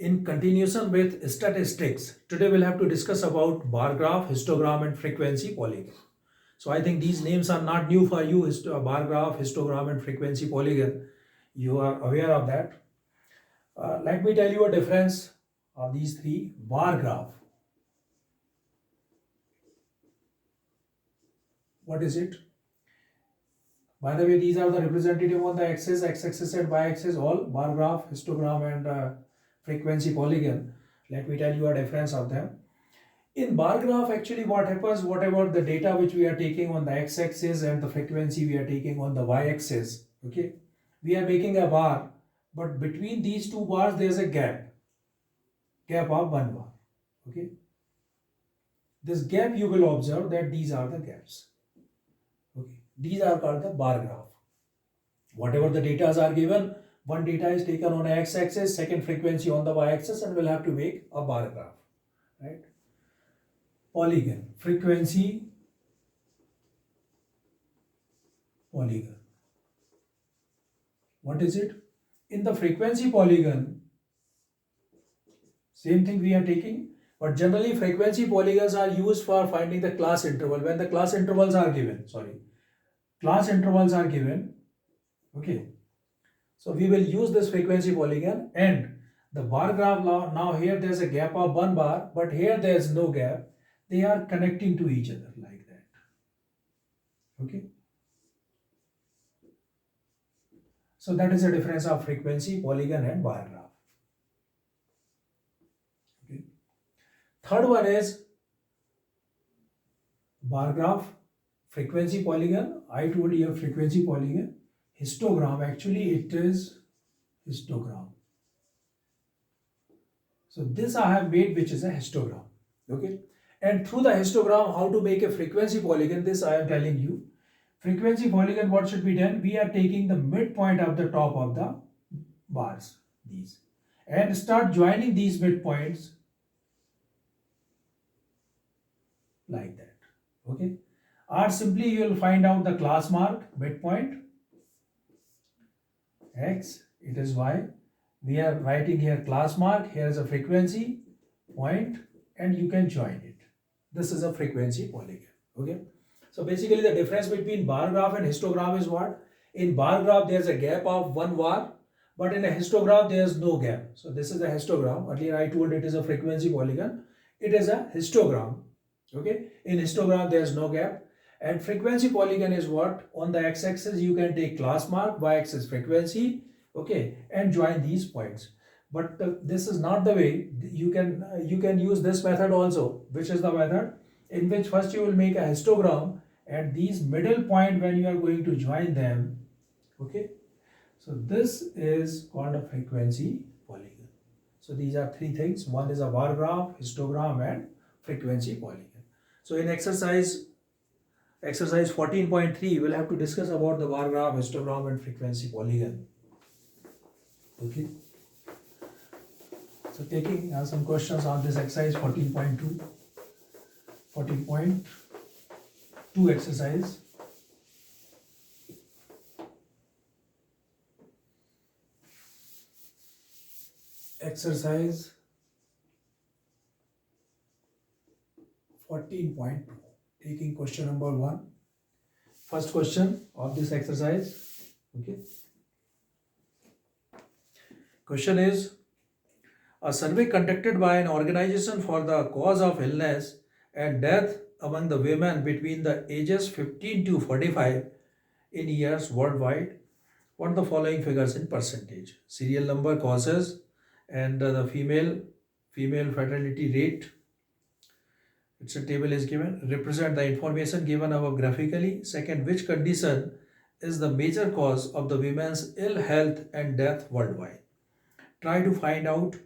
In continuation with statistics, today we'll have to discuss about bar graph, histogram, and frequency polygon. So I think these names are not new for you. Bar graph, histogram, and frequency polygon. You are aware of that. Let me tell you a difference of these three. Bar graph. What is it? By the way, these are the representative on the axis, x-axis and y-axis, all bar graph, histogram, and frequency polygon. Let me tell you a difference of them. In bar graph, actually what happens, whatever the data which we are taking on the x-axis and the frequency we are taking on the y-axis, okay, we are making a bar, but between these two bars there is a gap of one bar, okay. This gap you will observe that these are the gaps, okay. These are called the bar graph. Whatever the data are given, one data is taken on x-axis, second frequency on the y-axis, and we'll have to make a bar graph, right? Polygon, frequency polygon. What is it? In the frequency polygon, same thing we are taking, but generally frequency polygons are used for finding the class interval. When the class intervals are given, okay. So we will use this frequency polygon, and the bar graph now here there's a gap of one bar, but here there's no gap. They are connecting to each other like that, okay. So that is the difference of frequency polygon and bar graph. Okay. Third one is bar graph, frequency polygon. I told you frequency polygon. Histogram, actually it is histogram. So this I have made, which is a histogram, okay. And through the histogram, how to make a frequency polygon, this I am telling you. Frequency polygon, what should be done? We are taking the midpoint of the top of the bars, these, and start joining these midpoints like that, okay. Or simply you will find out the class mark, midpoint, x, it is y. We are writing here class mark, here is a frequency point, and you can join it. This is a frequency polygon, okay. So basically the difference between bar graph and histogram is what? In bar graph there is a gap of one bar, but in a histogram there is no gap. So this is a histogram. Earlier I told it is a frequency polygon. It is a histogram, okay. In histogram there is no gap. And frequency polygon is what? On the x-axis you can take class mark, y-axis frequency, okay, and join these points. But this is not the way. You can use this method also, which is the method in which first you will make a histogram, and these middle point when you are going to join them, okay. So this is called a frequency polygon. So these are three things. One is a bar graph, histogram, and frequency polygon. So in exercise 14.3, we'll have to discuss about the bar graph, histogram, and frequency polygon, okay. So taking some questions on this exercise 14.2 exercise. Exercise 14.2. Taking question number 1. First question of this exercise. Okay. Question is, a survey conducted by an organization for the cause of illness and death among the women between the ages 15 to 45 in years worldwide. What are the following figures in percentage? Serial number, causes, and the female fatality rate. It's a table is given. Represent the information given above graphically. Second, which condition is the major cause of the women's ill health and death worldwide? Try to find out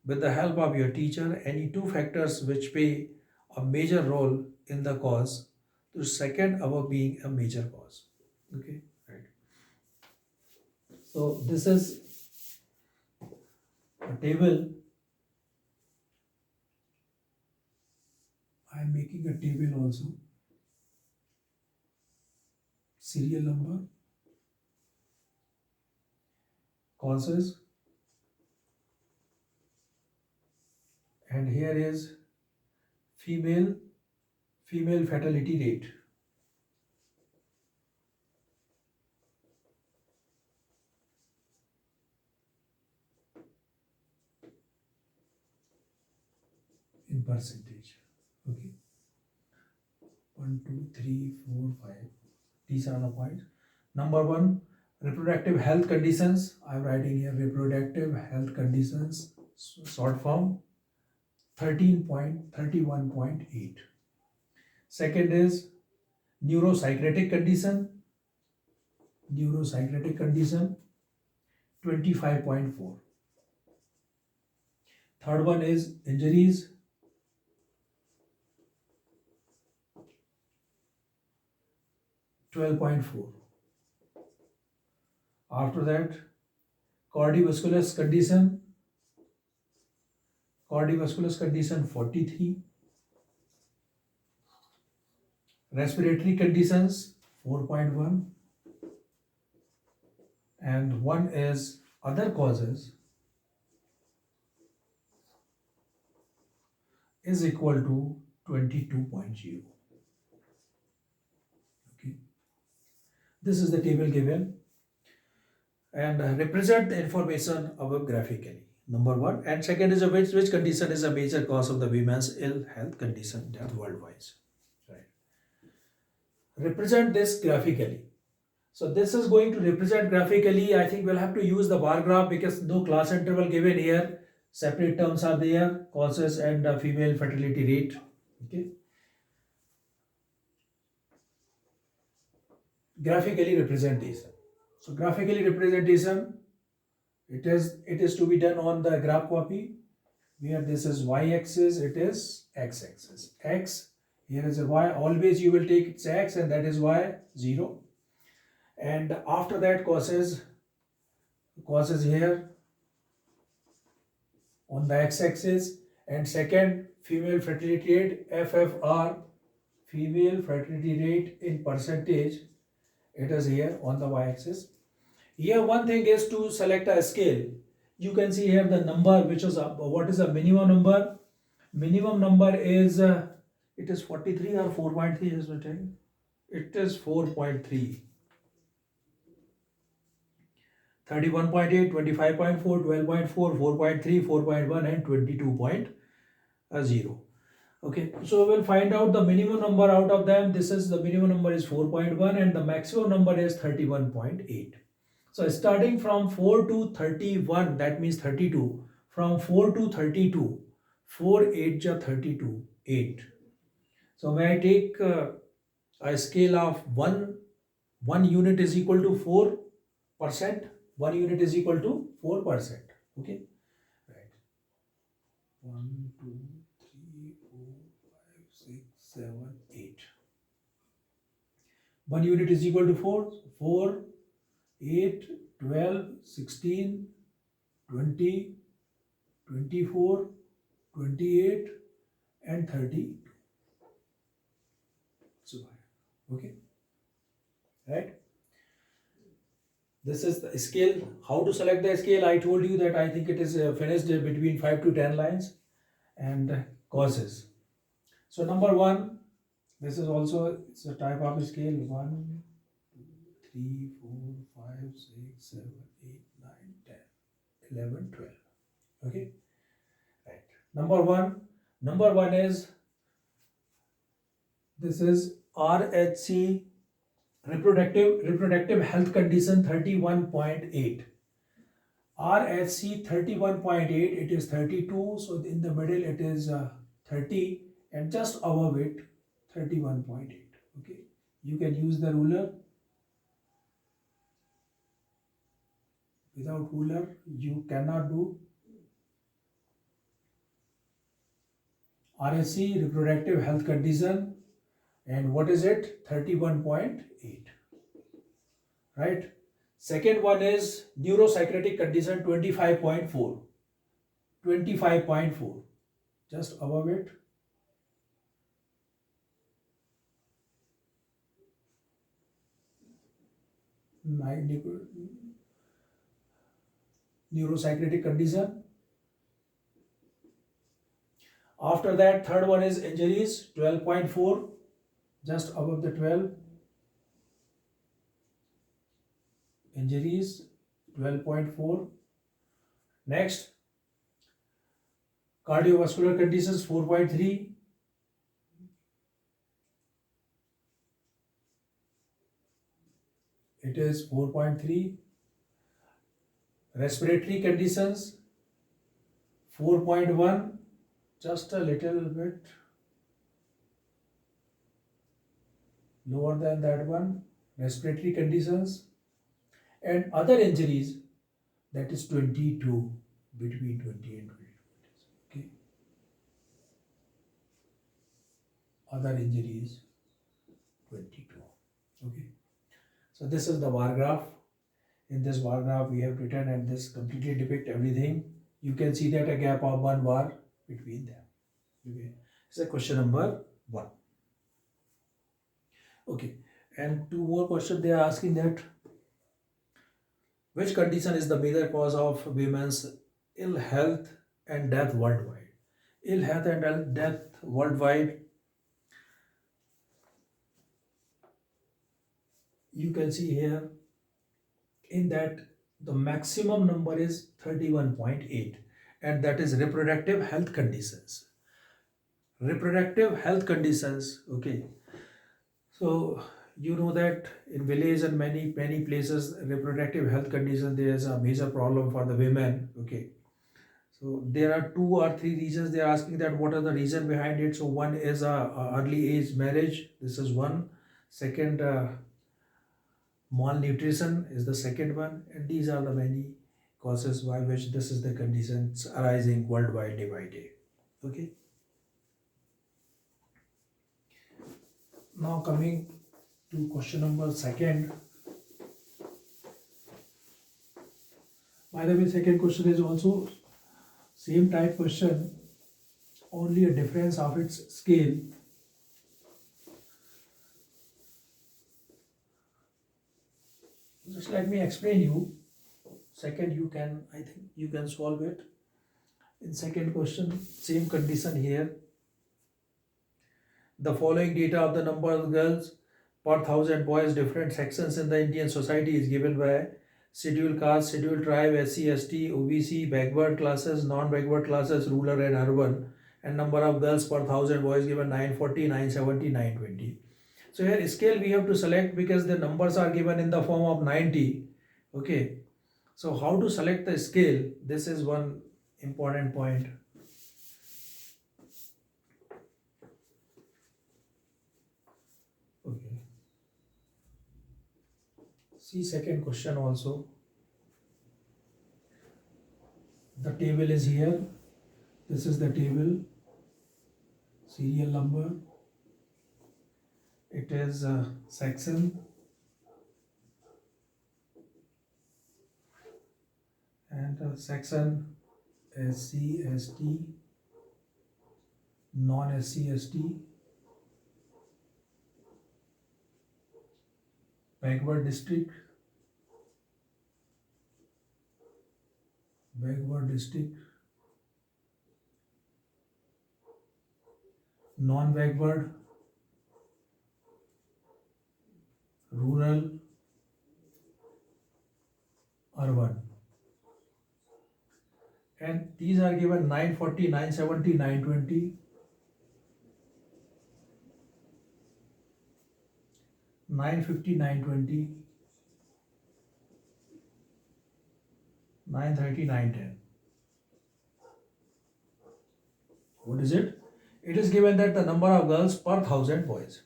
with the help of your teacher any two factors which play a major role in the cause. The second above being a major cause. Okay, right. So this is a table. I am making a table also. Serial number, causes, and here is female fertility rate. In percentage. Okay. 1, 2, 3, 4, 5. These are the points. Number one, reproductive health conditions. I'm writing here reproductive health conditions, short form 13.31.8. Second is neuropsychiatric condition. 25.4. Third one is injuries. 12.4. After that, cardiovascular condition 43. Respiratory conditions 4.1, and one is other causes is equal to 22.0. Okay, this is the table given, and represent the information above graphically. Number one, and second is which condition is a major cause of the women's ill health condition that worldwide. Right. Represent this graphically. So this is going to represent graphically. I think we'll have to use the bar graph because no class interval given here. Separate terms are there, causes and female fertility rate. Okay. Graphically representation. So graphically representation, it is to be done on the graph copy, where this is y-axis, it is x-axis. X, here is a y. Always you will take its x, and that is y 0. And after that causes here on the x-axis, and second female fertility rate FFR, female fertility rate in percentage, it is here on the y-axis. Here one thing is to select a scale. You can see here the number, which is what is the minimum number. Minimum number is it is 43 or 4.3 is written. It is 4.3. 31.8, 25.4, 12.4, 4.3, 4.1 and 22.0. Okay, so we'll find out the minimum number out of them. This is the minimum number is 4.1 and the maximum number is 31.8. So starting from 4 to 31, that means 32. From 4 to 32, 4 8 ja 32, 8. So when I take a scale of 1 unit is equal to 4%. 1 unit is equal to 4%. Okay, right. 1, 2, 3, 4, 5, 6, 7, 8. 1 unit is equal to 4. 4, 8, 12, 16, 20, 24, 28 and 30. So, okay, right. This is the scale. How to select the scale? I told you that I think it is finished between 5 to 10 lines. And causes. So number one, this is also, it's a type of scale. 1, 2, 3, 4, 5, 6, 7, 8, 9, 10, 11, 12. Okay, right. Number one is, this is RHC, reproductive health condition 31.8. RHC 31.8, it is 32, so in the middle it is 30, and just above it 31.8. Okay, you can use the ruler. Without ruler you cannot do. RHC, reproductive health condition, and what is it? 31.8. Right. Second one is neuropsychiatric condition 25.4. 25.4, just above it. Neuropsychiatric condition. After that, third one is injuries, 12.4, just above the 12. Injuries, 12.4. Next, cardiovascular conditions, 4.3. It is 4.3. Respiratory conditions, 4.1. Just a little bit lower than that one. Respiratory conditions. And other injuries, that is 22, between 20 and 22. Okay. Other injuries, 22. Okay. So this is the bar graph. In this bar graph, we have written, and this completely depict everything. You can see that a gap of 1 bar between them. Okay. So question number 1. Okay. And 2 more questions they are asking that which condition is the major cause of women's ill health and death worldwide? Ill health and death worldwide. You can see here in that the maximum number is 31.8, and that is reproductive health conditions. Reproductive health conditions. Okay. So you know that in village and many places, reproductive health condition, there is a major problem for the women. Okay. So there are 2 or 3 reasons they are asking that what are the reason behind it. So one is early age marriage. This is one. Second, malnutrition is the second one, and these are the many causes by which this is the conditions arising worldwide day by day. Okay. Now coming to question number 2. By the way, second question is also same type question, only a difference of its scale. Just let me explain you. Second, I think you can solve it. In second question, same condition here. The following data of the number of girls per 1,000 boys different sections in the Indian society is given by scheduled caste, scheduled tribe, SC, ST, OBC, backward classes, non-backward classes, rural and urban, and number of girls per 1,000 boys given 940, 970, 920. So here scale we have to select because the numbers are given in the form of 90. Okay. So how to select the scale? This is one important point. Okay. See second question also. The table is here. This is the table. Serial number. It is section. And section SC, ST, non-SC, ST, backward district, non-backward, rural, urban. And these are given 940, 970, 920. 950, 920, 930, 910. What is it? It is given that the number of girls per 1,000 boys.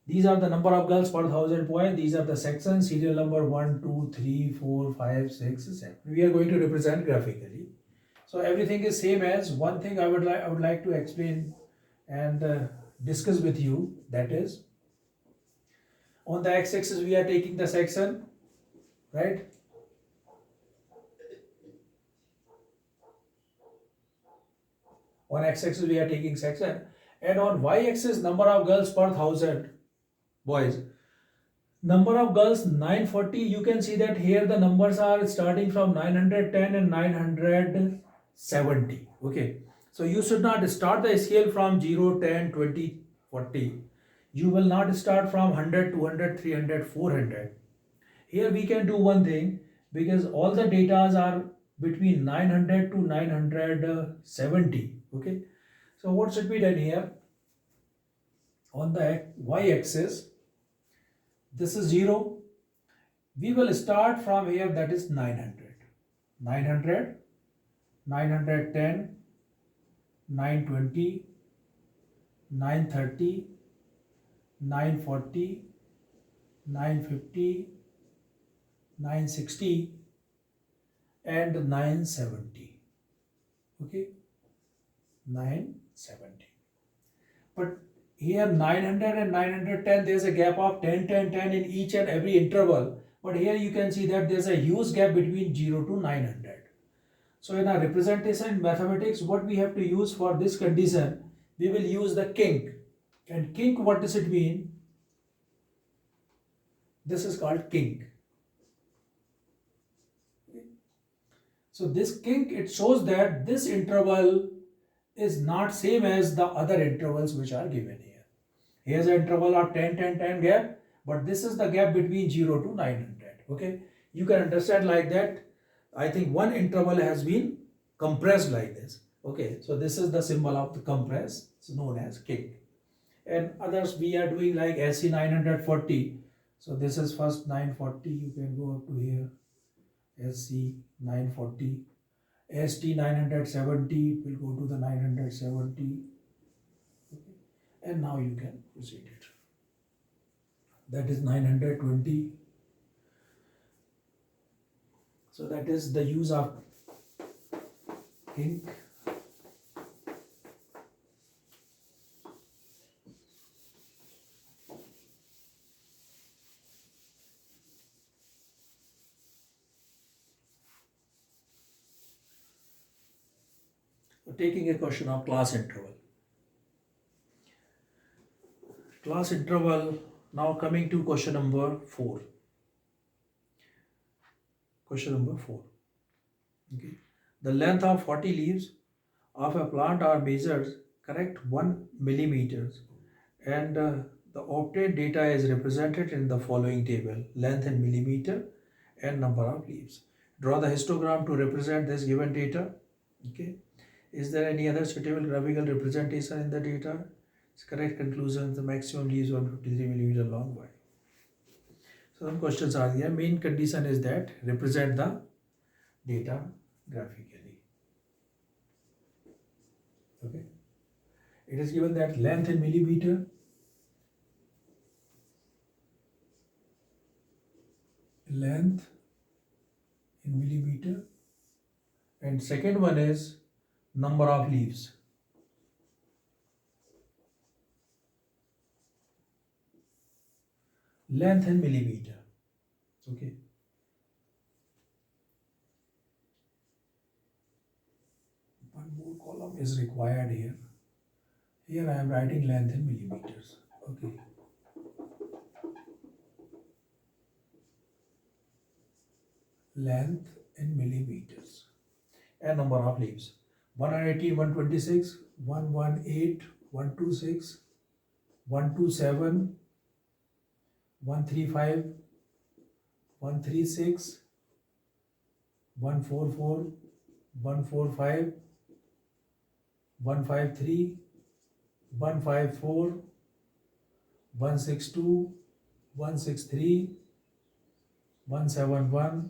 These are the number of girls per 1,000 boys. These are the sections, serial number 1, 2, 3, 4, 5, 6, 7. We are going to represent graphically. So everything is same as one thing I would like to explain and discuss with you. That is, on the x-axis we are taking the section, right? On x-axis we are taking section, and on y-axis number of girls per 1,000 boys. Number of girls 940. You can see that here the numbers are starting from 910 and 970. Okay. So you should not start the scale from 0, 10, 20, 40. You will not start from 100, 200, 300, 400. Here we can do one thing, because all the datas are between 900 to 970. Okay. So what should be done here? On the y-axis, this is 0. We will start from here, that is 900. 900, 910, 920, 930, 940, 950, 960 and 970. Okay, 970. But here 900 and 910, there's a gap of 10, 10, 10 in each and every interval. But here you can see that there's a huge gap between 0 to 900. So in our representation in mathematics, what we have to use for this condition, we will use the kink. And kink, what does it mean? This is called kink. So this kink, it shows that this interval is not same as the other intervals which are given here. Here's an interval of 10, 10, 10 gap, but this is the gap between 0 to 900. Okay, you can understand like that. I think one interval has been compressed like this. Okay, so this is the symbol of the compress. It's known as kink. And others we are doing like SC 940. So this is first 940. You can go up to here. SC 940. ST 970 will go to the 970. Okay. And now you can proceed it. That is 920. So that is the use of kink. So taking a question of class interval. Class interval, now coming to question number 4. Question number 4. Okay. The length of 40 leaves of a plant are measured correct 1 millimeters, and the obtained data is represented in the following table: length in millimeter and number of leaves. Draw the histogram to represent this given data. Okay. Is there any other suitable graphical representation in the data? It's correct conclusion. The maximum leaves 153 millimeter long. Why? So some questions are here. Main condition is that represent the data graphically. Okay. It is given that length in millimeter, length in millimeter, and second one is number of leaves. Length in millimeter. Okay. One more column is required here. Here I am writing length in millimeters. Okay. Length in millimeters. And number of leaves. 118, 126, 118, 126, 127, 135, 136, 144, 145, 153, 154, 162, 163, 171,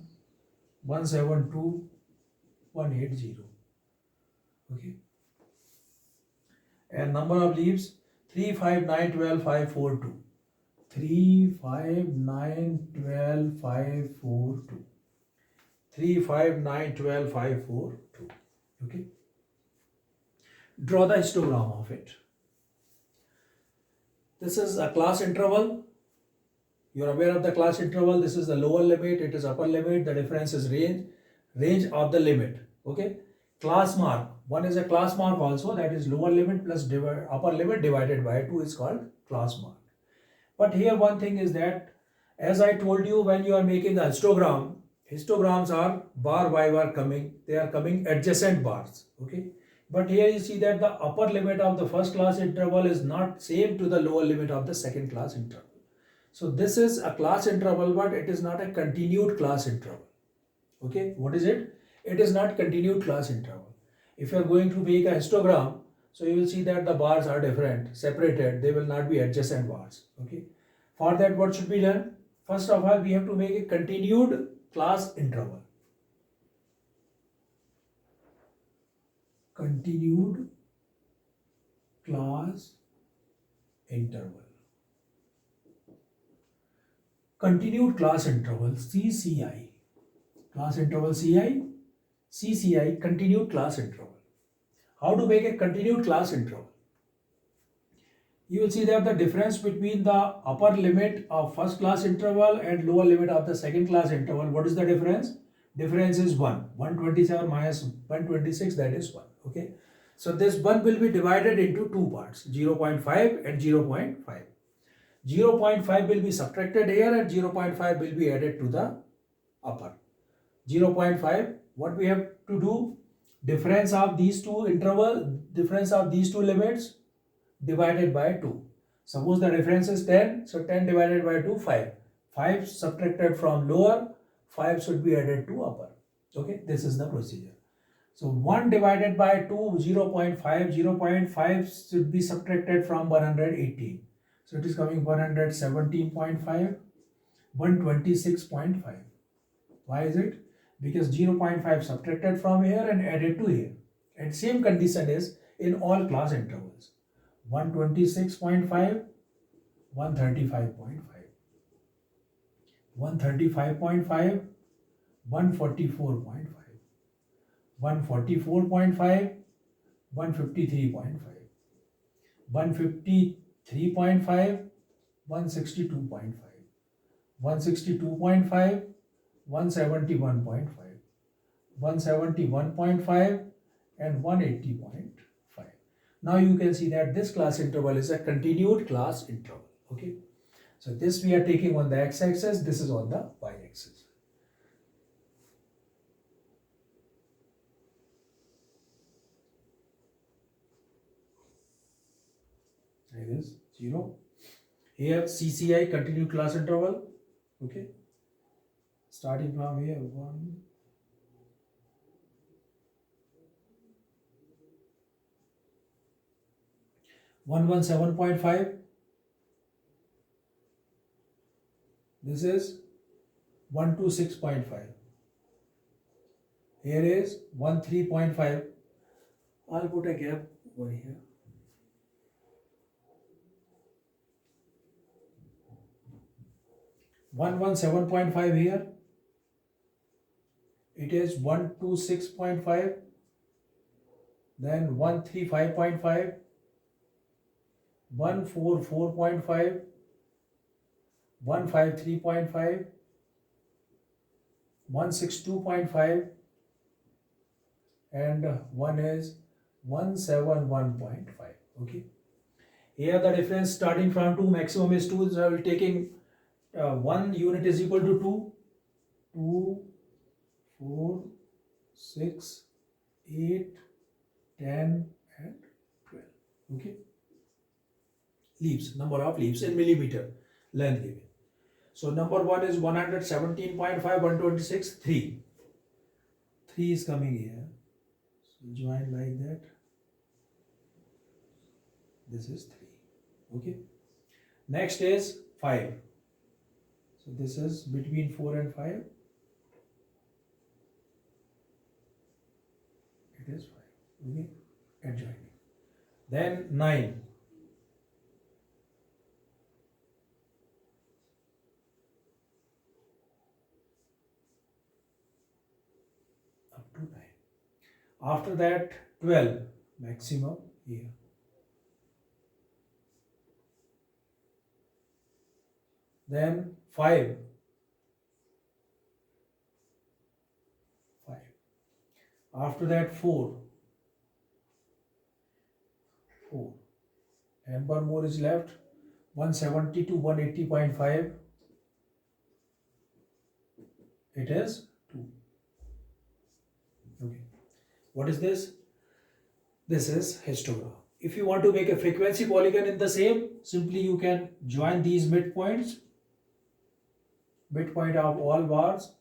172, 180. Okay. And number of leaves 3, 5, 9, 12, 5, 4, 2. 3, 5, 9, 12, 5, 4, 2. 3, 5, 9, 12, 5, 4, 2. Okay. Draw the histogram of it. This is a class interval. You are aware of the class interval. This is the lower limit. It is upper limit. The difference is range of the limit. Okay. Class mark. One is a class mark also. That is lower limit plus upper limit divided by 2 is called class mark. But here one thing is that, as I told you, when you are making a histograms are bar by bar coming. They are coming adjacent bars. Okay. But here you see that the upper limit of the first class interval is not same to the lower limit of the second class interval. So this is a class interval, but it is not a continued class interval. Okay, what is it? It is not continued class interval. If you are going to make a histogram, so you will see that the bars are different, separated. They will not be adjacent bars. Okay. For that, what should be done? First of all, we have to make a continued class interval. Continued class interval. Continued class interval CCI. Class interval CI, CCI, continued class interval. How to make a continued class interval? You will see that the difference between the upper limit of first class interval and lower limit of the second class interval, what is the difference? Difference is 1. 127 minus 126, that is 1. Okay. So this 1 will be divided into two parts, 0.5 and 0.5. 0.5 will be subtracted here and 0.5 will be added to the upper. 0.5, what we have to do? Difference of these two difference of these two limits divided by 2. Suppose the difference is 10, so 10 divided by 2, 5. 5 subtracted from lower, 5 should be added to upper. Okay, this is the procedure. So 1 divided by 2, 0.5, 0.5 should be subtracted from 118. So it is coming 117.5, 126.5. Why is it? Because 0.5 subtracted from here and added to here. And same condition is in all class intervals. 126.5, 135.5, 135.5, 144.5, 144.5, 153.5, 153.5, 162.5, 162.5, 171.5, 171.5 and 180.5. Now you can see that this class interval is a continued class interval. Okay. So this we are taking on the x-axis, this is on the y-axis. It is 0. Here CCI, continued class interval. Okay. Starting from here 1. 117.5. This is 126.5. Here is 13.5. I'll put a gap over here. 117.5 here. It is 126.5. Then 135.5. 144.5, 153.5, 162.5, and one is 171.5. Okay. Here the difference starting from 2, maximum is 2, so I will taking 1 unit is equal to 2, 2, 4, 6, 8, 10 and 12. Okay. Leaves, number of leaves in millimeter length given. So number 1 is 117.5, 126, 3. 3 is coming here. So join like that. This is 3. Okay. Next is 5. So this is between 4 and 5. It is 5. Okay. Adjoining. Then 9. After that 12 maximum here. Then 5. 5. After that 4. 4. And one more is left. 170 to 180.5. It is 2. Okay. What is this? This is histogram. If you want to make a frequency polygon in the same, simply you can join these midpoints, midpoint of all bars,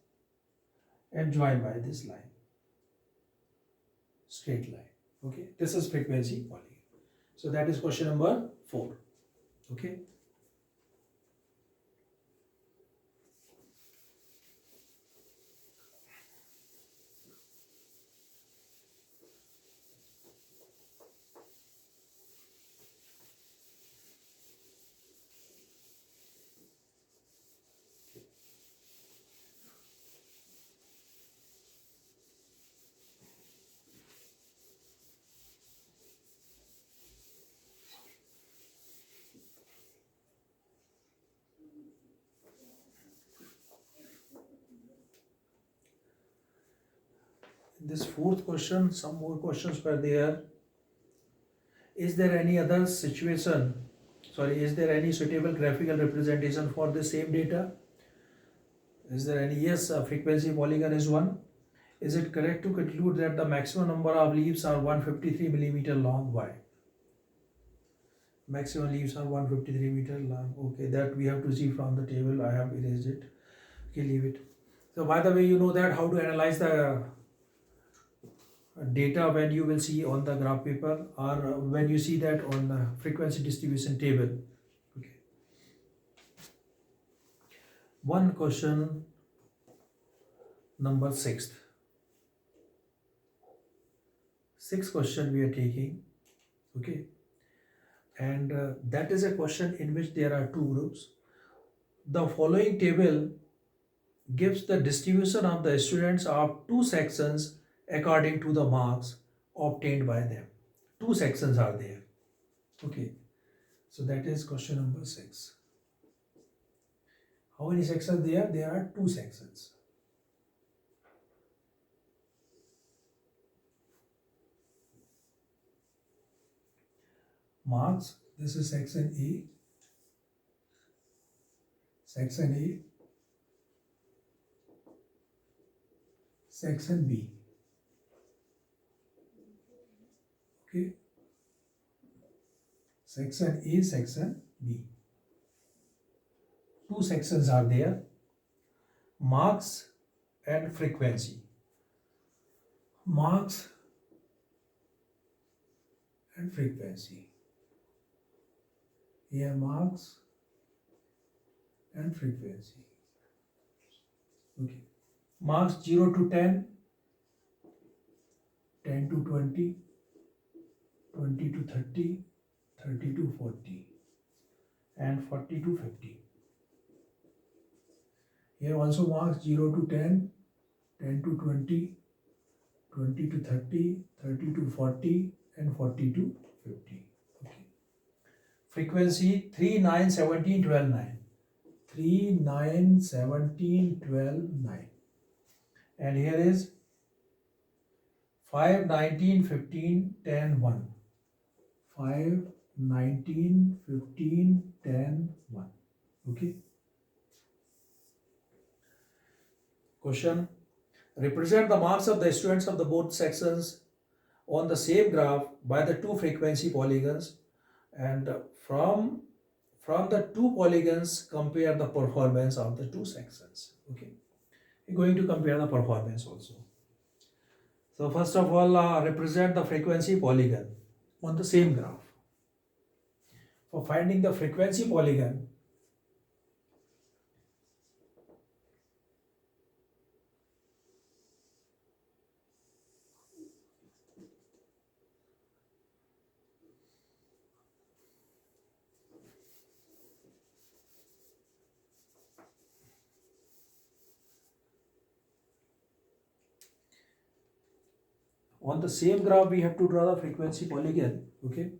and join by this line, straight line. Okay, this is frequency polygon. So that is question number 4. Okay. This fourth question, some more questions were there. Is there any other situation, is there any suitable graphical representation for the same data? Is there any? Yes, frequency polygon is one. Is it correct to conclude that the maximum number of leaves are 153 millimeter long? Why? Maximum leaves are 153 meter long. Okay, that we have to see from the table. I have erased it. Okay, leave it. So by the way, you know that how to analyze the data when you will see on the graph paper, or when you see that on the frequency distribution table. Okay. One question number 6th. Sixth question we are taking. Okay. And that is a question in which there are two groups. The following table gives the distribution of the students of two sections according to the marks obtained by them. Two sections are there. Okay. So that is question number 6. How many sections there? There are two sections. Marks, this is section A. Section A. Section B. Okay. Section A, section B. Two sections are there. Marks and frequency. Marks and frequency. Here marks and frequency. Okay. Marks 0 to 10, 10 to 20, 20 to 30, 30 to 40, and 40 to 50. Here also marks 0 to 10, 10 to 20, 20 to 30, 30 to 40, and 40 to 50. Okay. Frequency 3, 9, 17, 12, 9. 3, 9, 17, 12, 9. And here is 5, 19, 15, 10, 1. 5, 19, 15, 10, 1. Okay. Question. Represent the marks of the students of the both sections on the same graph by the two frequency polygons, and from the two polygons compare the performance of the two sections. Okay. We're going to compare the performance also. So first of all, represent the frequency polygon on the same graph. For finding the frequency polygon, on the same graph we have to draw the frequency polygon. Okay.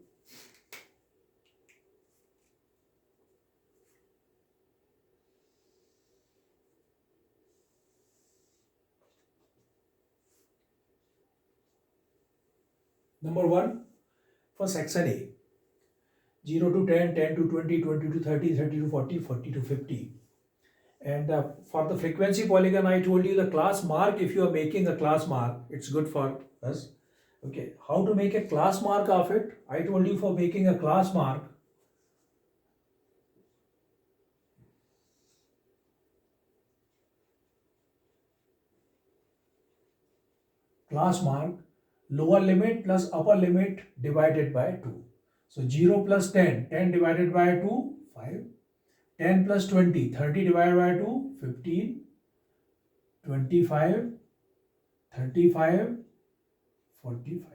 Number 1, for section A, 0 to 10, 10 to 20, 20 to 30, 30 to 40, 40 to 50. And for the frequency polygon, I told you the class mark, if you are making a class mark, it's good for us. Okay, how to make a class mark of it? I told you for making a class mark, lower limit plus upper limit divided by 2. So 0 plus 10, 10 divided by 2, 5. 10 plus 20, 30 divided by 2, 15, 25, 35, 45.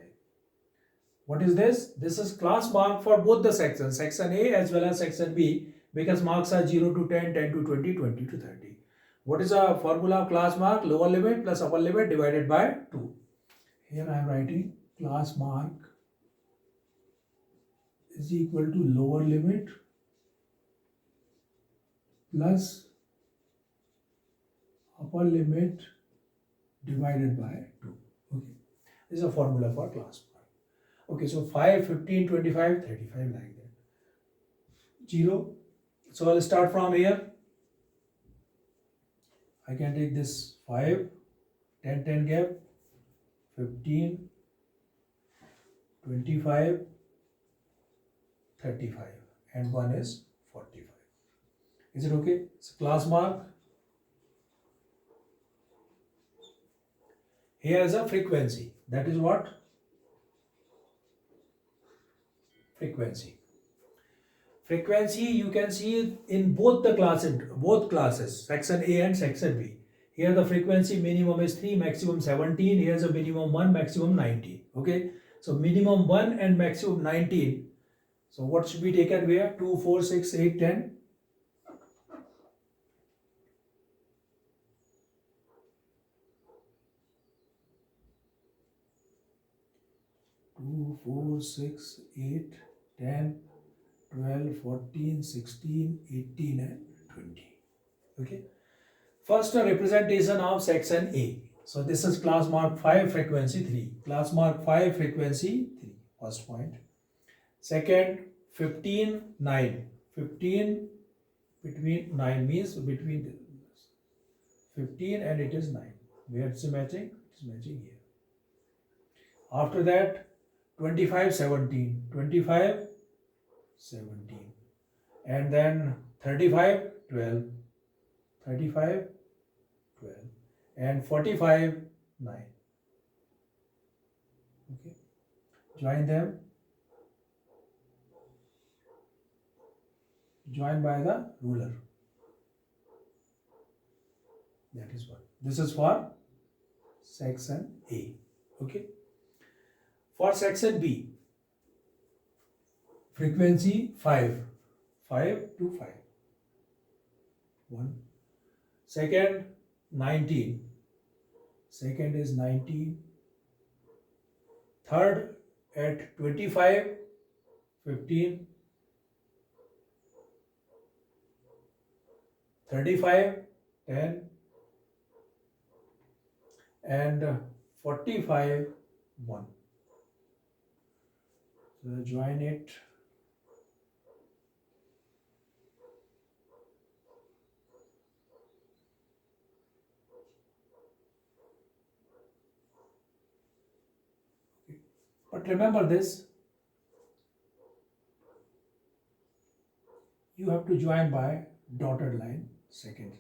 What is this? This is class mark for both the sections, section A as well as section B, because marks are 0 to 10, 10 to 20, 20 to 30. What is the formula of class mark? Lower limit plus upper limit divided by 2. Here I am writing class mark is equal to lower limit plus upper limit divided by 2. Okay, this is a formula for class mark. Okay, so 5, 15, 25, 35 like that. 0. So I'll start from here. I can take this 5, 10, 10 gap, 15, 25, 35, and 1 is 45. Is it okay? It's class mark. Here is a frequency. That is what? Frequency. Frequency you can see it in both classes, section A and section B. Here the frequency minimum is 3, maximum 17. Here is a minimum 1, maximum 19. Okay. So minimum 1 and maximum 19. So what should be taken where? 2, 4, 6, 8, 10. 2, 4, 6, 8, 10, 12, 14, 16, 18 and 20. Okay. First a representation of section A. So this is class mark 5 frequency 3. Class mark 5 frequency 3. First point. Second 15, 9. 15 between 9 means between 15 and it is 9. Where it's matching? It's matching here. After that 25, 17. 25, 17. And then 35, 12. 35, 12. And 45, 9. Okay. Join them. Join by the ruler. That is what. This is for section A. Okay. For section B, frequency 5. 5 to 5. 1. Second, 19. Second is 19. Third, at 25, 15. 35, 10. And 45, 1. So join it. But remember this, you have to join by dotted line, second side,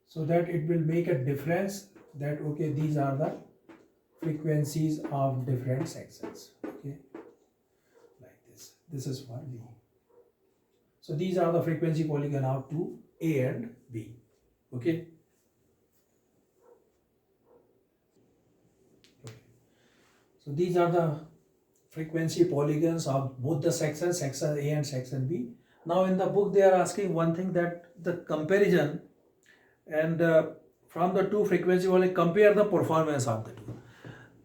so that it will make a difference that okay, these are the frequencies of different sections. Okay, like this. This is for B. So these are the frequency polygon of 2 A and B. Okay. So these are the frequency polygons of both the sections, section A and section B. Now in the book they are asking one thing, that the comparison and from the two frequency polygons, compare the performance of the two.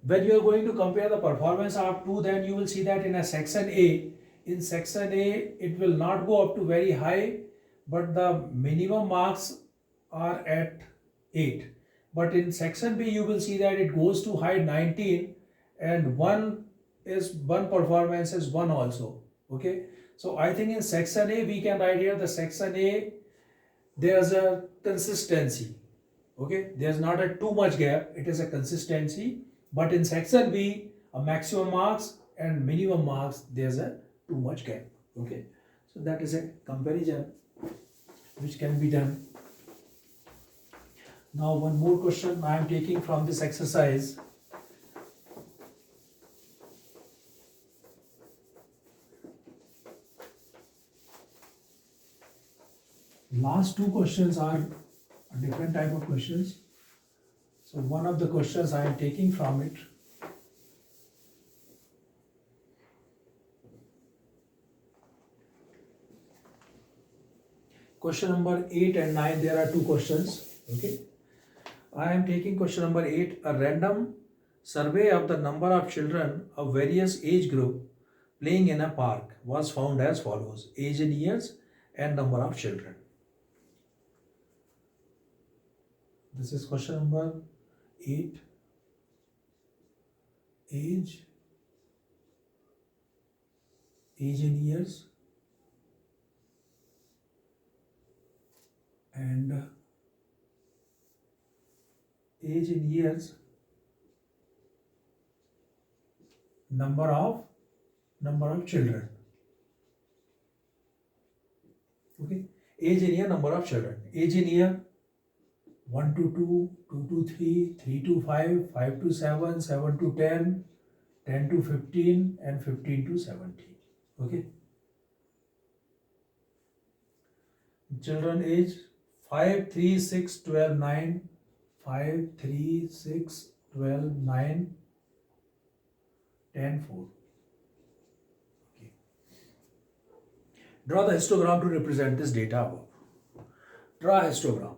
When you are going to compare the performance of two, then you will see that in a section A, in section A it will not go up to very high, but the minimum marks are at 8. But in section B you will see that it goes to high 19 and one performance is 1 also. Okay, so I think in section A we can write here the section A, there's a consistency. Okay, there's not a too much gap, it is a consistency. But in section B a maximum marks and minimum marks, there's a too much gap. Okay, so that is a comparison which can be done. Now one more question I am taking from this exercise. Last two questions are a different type of questions. So one of the questions I am taking from it. Question number 8 and 9, there are two questions. Okay. I am taking question number 8. A random survey of the number of children of various age group playing in a park was found as follows: age in years and number of children. This is question number 8. Age in years and age in years, number of children. Okay, age in year, number of children. Age in year 1 to 2, 2 to 3, 3 to 5, 5 to 7, 7 to 10, 10 to 15 and 15 to 17. Okay. Children age 5, 3, 6, 12, 9, 5, 3, 6, 12, 9, 10, 4. Okay. Draw the histogram to represent this data above. Draw a histogram.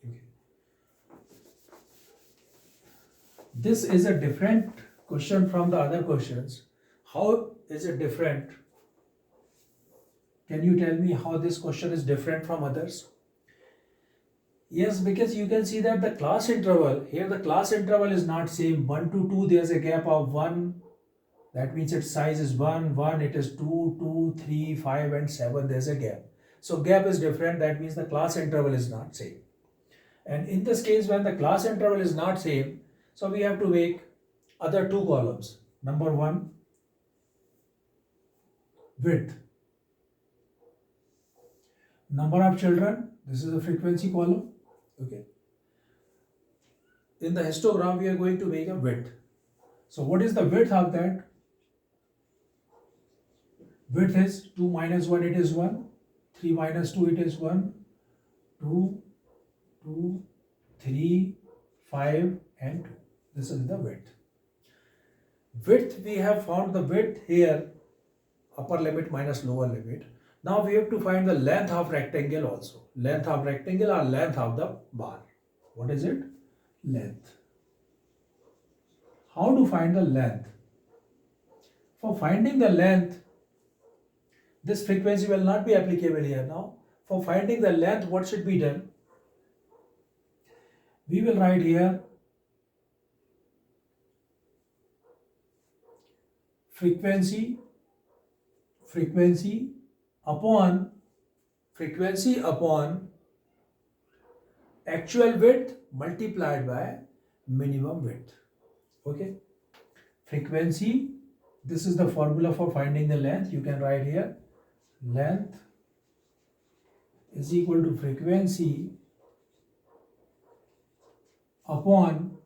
Okay. This is a different question from the other questions. How is it different? Can you tell me how this question is different from others? Yes, because you can see that the class interval, here the class interval is not same. 1 to 2, there's a gap of 1. That means its size is 1, 1, it is 2, 2, 3, 5 and 7, there's a gap. So gap is different, that means the class interval is not same. And in this case, when the class interval is not same, so we have to make other two columns. Number 1, width. Number of children, this is a frequency column. Okay. In the histogram, we are going to make a width. So what is the width of that? Width is 2 minus 1, it is 1. 3 minus 2, it is 1. 2, 2, 3, 5 and 2. This is the width. Width, we have found the width here, upper limit minus lower limit. Now we have to find the length of rectangle also. Length of rectangle or length of the bar. What is it? Length. How to find the length? For finding the length, this frequency will not be applicable here now. For finding the length, what should be done? We will write here frequency upon actual width multiplied by minimum width. Okay. Frequency, this is the formula for finding the length. You can write here length is equal to frequency upon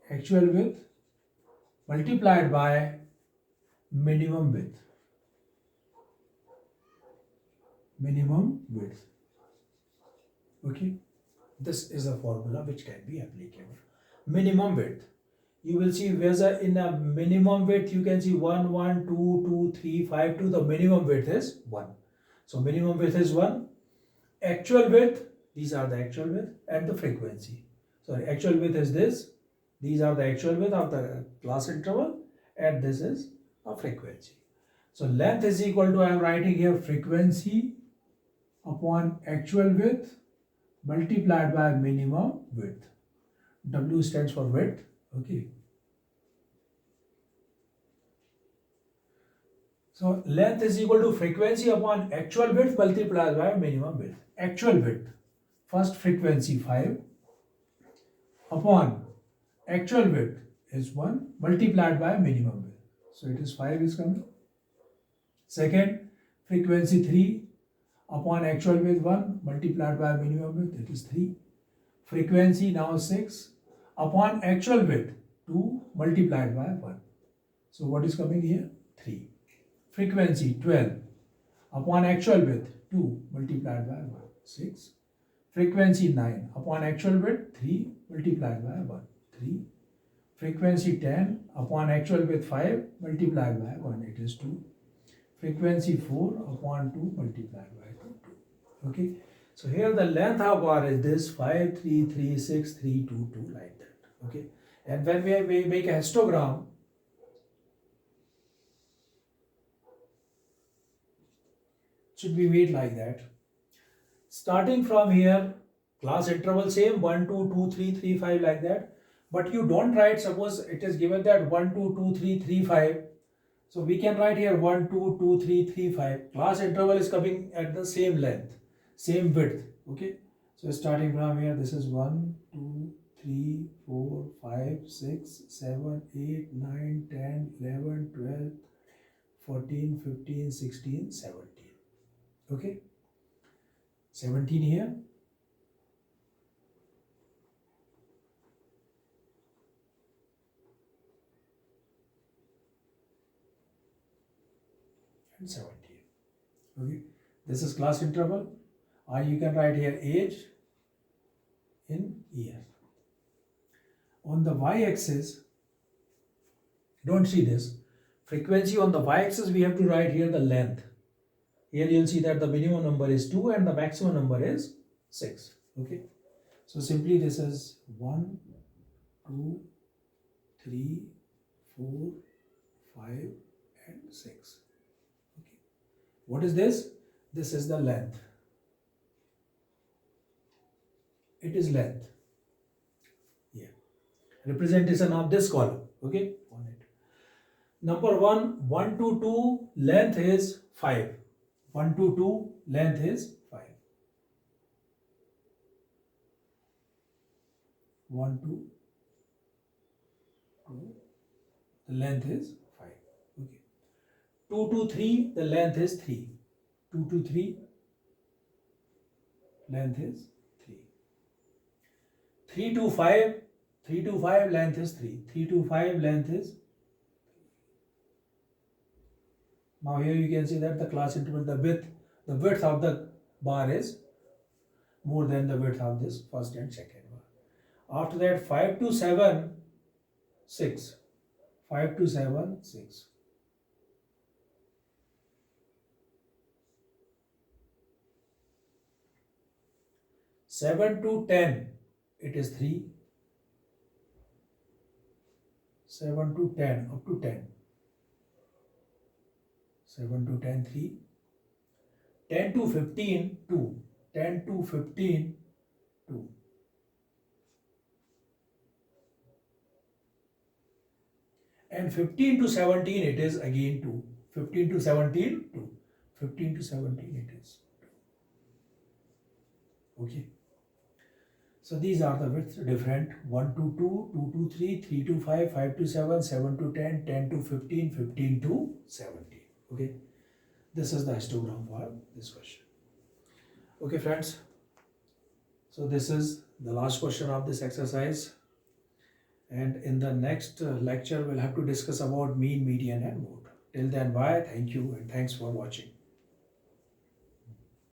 actual width multiplied by minimum width. Okay, this is a formula which can be applicable. Minimum width, you will see whether in a minimum width you can see 1, 1, 2, 2, 3, 5, 2. The minimum width is 1. So minimum width is 1. Actual width, these are the actual width, and the frequency. Sorry, actual width is this. These are the actual width of the class interval, and this is a frequency. So length is equal to, I am writing here frequency upon actual width multiplied by minimum width. W stands for width. Okay. So length is equal to frequency upon actual width multiplied by minimum width. Actual width. first frequency 5 upon actual width is 1 multiplied by minimum width. So it is 5 is coming. Second frequency 3 upon actual width 1 multiplied by minimum width, it is 3. Frequency now 6 upon actual width 2 multiplied by 1. So what is coming here? 3. Frequency 12 upon actual width 2 multiplied by 1, 6. Frequency 9 upon actual width 3 multiplied by 1, 3. Frequency 10 upon actual width 5 multiplied by 1, it is 2. Frequency 4 upon 2 multiplied by 2. Okay. So here the length of bar is this 5, 3, 3, 6, 3, 2, 2 like that. Okay. And when we make a histogram, should be made like that. Starting from here, class interval same 1, 2, 2, 3, 3, 5 like that. But you don't write, suppose it is given that 1, 2, 2, 3, 3, 5. So we can write here 1, 2, 2, 3, 3, 5. Class interval is coming at the same length, same width. Okay. So starting from here, this is 1, 2, 3, 4, 5, 6, 7, 8, 9, 10, 11, 12, 14, 15, 16, 17. Okay. 17 here. And 17. Okay. This is class interval. Or you can write here age in year. On the y-axis, don't see this. Frequency on the y-axis, we have to write here the length. Here you'll see that the minimum number is 2 and the maximum number is 6. Okay. So simply this is 1, 2, 3, 4, 5 and 6. Okay. What is this? This is the length. It is length. Yeah. Representation of this column. Okay. On it. Number 1, 1 to 2 length is 5. 1 to 2 length is 5. 1 to 2 the length is 5. Okay. 2 to 3 the length is 3. 2 to 3 length is 3. 3 to 5 length is 3. 3 to 5 length is. Now here you can see that the class interval, the width of the bar is more than the width of this first and second bar. After that 5 to 7, 6. 5 to 7, 6. 7 to 10, it is 3. 7 to 10, up to 10. 7 to 10, 3. 10 to 15, 2. 10 to 15, 2. And 15 to 17, it is again 2. 15 to 17, 2. 15 to 17, it is 2. Okay. So these are the widths different. 1 to 2, 2 to 3, 3 to 5, 5 to 7, 7 to 10, 10 to 15, 15 to 17. Okay, this is the histogram for this question. Okay friends, so this is the last question of this exercise, and in the next lecture we'll have to discuss about mean, median and mode. Till then, bye, thank you and thanks for watching.